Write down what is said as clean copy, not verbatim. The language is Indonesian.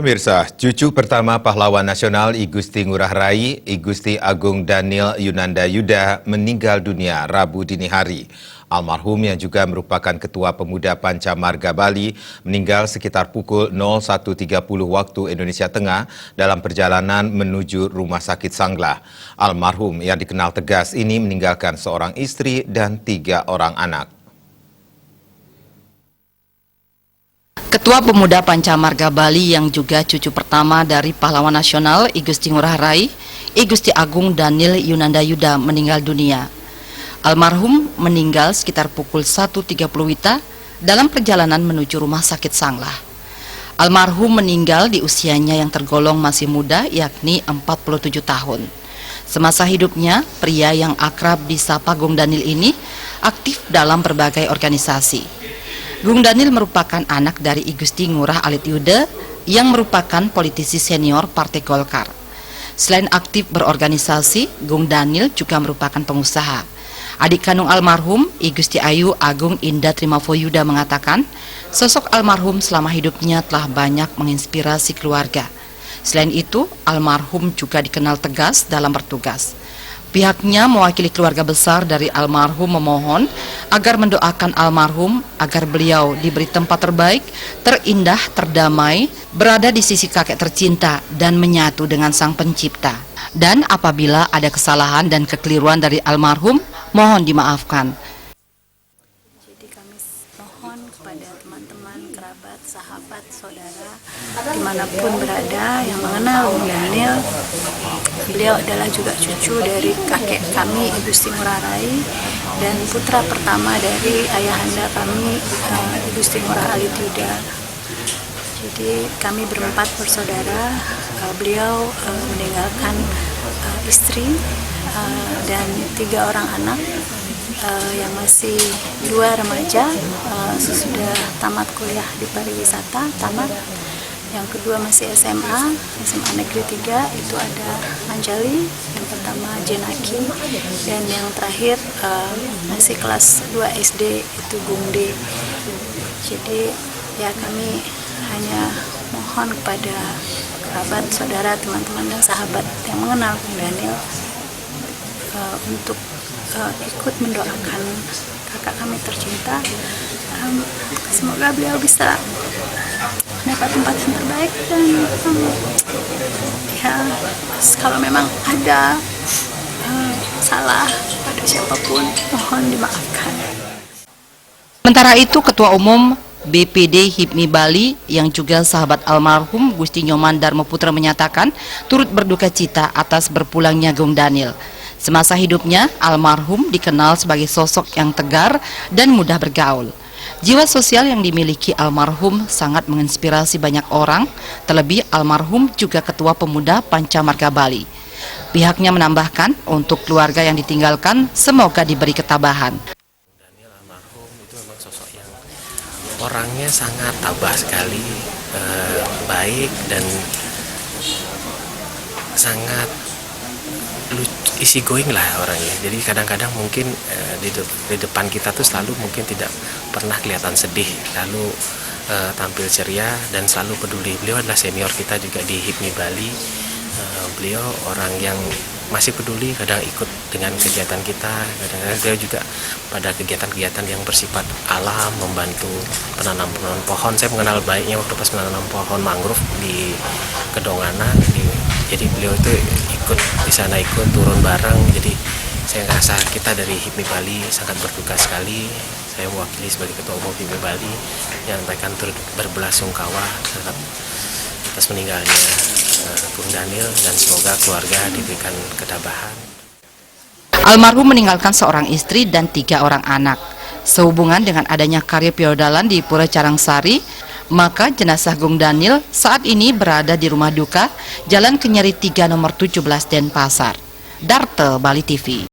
Pemirsa, cucu pertama pahlawan nasional I Gusti Ngurah Rai, I Gusti Agung Daniel Yunanda Yuda meninggal dunia Rabu dini hari. Almarhum yang juga merupakan Ketua Pemuda Panca Marga Bali meninggal sekitar pukul 01.30 waktu Indonesia Tengah dalam perjalanan menuju Rumah Sakit Sanglah. Almarhum yang dikenal tegas ini meninggalkan seorang istri dan 3 orang anak. Ketua Pemuda Panca Marga Bali yang juga cucu pertama dari pahlawan nasional I Gusti Ngurah Rai, I Gusti Agung Daniel Yunanda Yuda meninggal dunia. Almarhum meninggal sekitar pukul 1.30 WITA dalam perjalanan menuju Rumah Sakit Sanglah. Almarhum meninggal di usianya yang tergolong masih muda, yakni 47 tahun. Semasa hidupnya, pria yang akrab disapa Gung Daniel ini aktif dalam berbagai organisasi. Gung Daniel merupakan anak dari I Gusti Ngurah Alit Yuda yang merupakan politisi senior Partai Golkar. Selain aktif berorganisasi, Gung Daniel juga merupakan pengusaha. Adik kandung almarhum, I Gusti Ayu Agung Indah Trimafo Yuda mengatakan, sosok almarhum selama hidupnya telah banyak menginspirasi keluarga. Selain itu, almarhum juga dikenal tegas dalam bertugas. Pihaknya mewakili keluarga besar dari almarhum memohon agar mendoakan almarhum agar beliau diberi tempat terbaik, terindah, terdamai, berada di sisi kakek tercinta dan menyatu dengan Sang Pencipta. Dan apabila ada kesalahan dan kekeliruan dari almarhum, mohon dimaafkan. Jadi kami mohon kepada teman-teman, kerabat, sahabat, saudara, dimanapun berada yang mengenal Gung Daniel. Beliau adalah juga cucu dari kakek kami, I Gusti Ngurah Rai, dan putra pertama dari ayahanda kami, I Gusti Ngurah Alit Yuda. Jadi kami berempat bersaudara. Beliau meninggalkan istri dan 3 orang anak, yang masih 2 remaja sesudah tamat kuliah di pariwisata, tamat. Yang kedua masih SMA Negeri 3, itu ada Anjali, yang pertama Jenaki, dan yang terakhir masih kelas 2 SD, itu Gungde. Jadi ya kami hanya mohon kepada kerabat, saudara, teman-teman, dan sahabat yang mengenal Gung Daniel untuk ikut mendoakan kakak kami tercinta. Semoga beliau bisa mendapat tempat yang terbaik, dan ya kalau memang ada salah pada siapapun, mohon dimaafkan. Sementara itu, Ketua Umum BPD HIPMI Bali yang juga sahabat almarhum Gusti Nyoman Darmo Putra menyatakan turut berduka cita atas berpulangnya Gung Daniel. Semasa hidupnya, almarhum dikenal sebagai sosok yang tegar dan mudah bergaul. Jiwa sosial yang dimiliki almarhum sangat menginspirasi banyak orang, terlebih almarhum juga Ketua Pemuda Panca Marga Bali. Pihaknya menambahkan untuk keluarga yang ditinggalkan semoga diberi ketabahan. Daniel almarhum itu memang sosok yang orangnya sangat tabah sekali, baik dan sangat easy going lah orangnya. Jadi kadang-kadang mungkin di depan kita tuh selalu mungkin tidak pernah kelihatan sedih, lalu tampil ceria dan selalu peduli. Beliau adalah senior kita juga di HIPMI Bali. Beliau orang yang masih peduli, kadang ikut dengan kegiatan kita, kadang-kadang beliau juga pada kegiatan-kegiatan yang bersifat alam, membantu penanam pohon. Saya mengenal baiknya waktu pas menanam pohon mangrove di Kedongana. Jadi beliau itu ikut di sana, ikut turun bareng. Jadi saya ngerasa kita dari HIPMI Bali sangat berduka sekali. Saya mewakili sebagai Ketua Umum HIPMI Bali yang menyampaikan turut berbelasungkawa terhadap atas meninggalnya Gung Daniel, dan semoga keluarga diberikan ketabahan. Almarhum meninggalkan seorang istri dan 3 orang anak. Sehubungan dengan adanya karya feodalan di Pura Carangsari, maka jenazah Gung Daniel saat ini berada di rumah duka Jalan Kenyeri 3 nomor 17 Denpasar. Darte, Bali TV.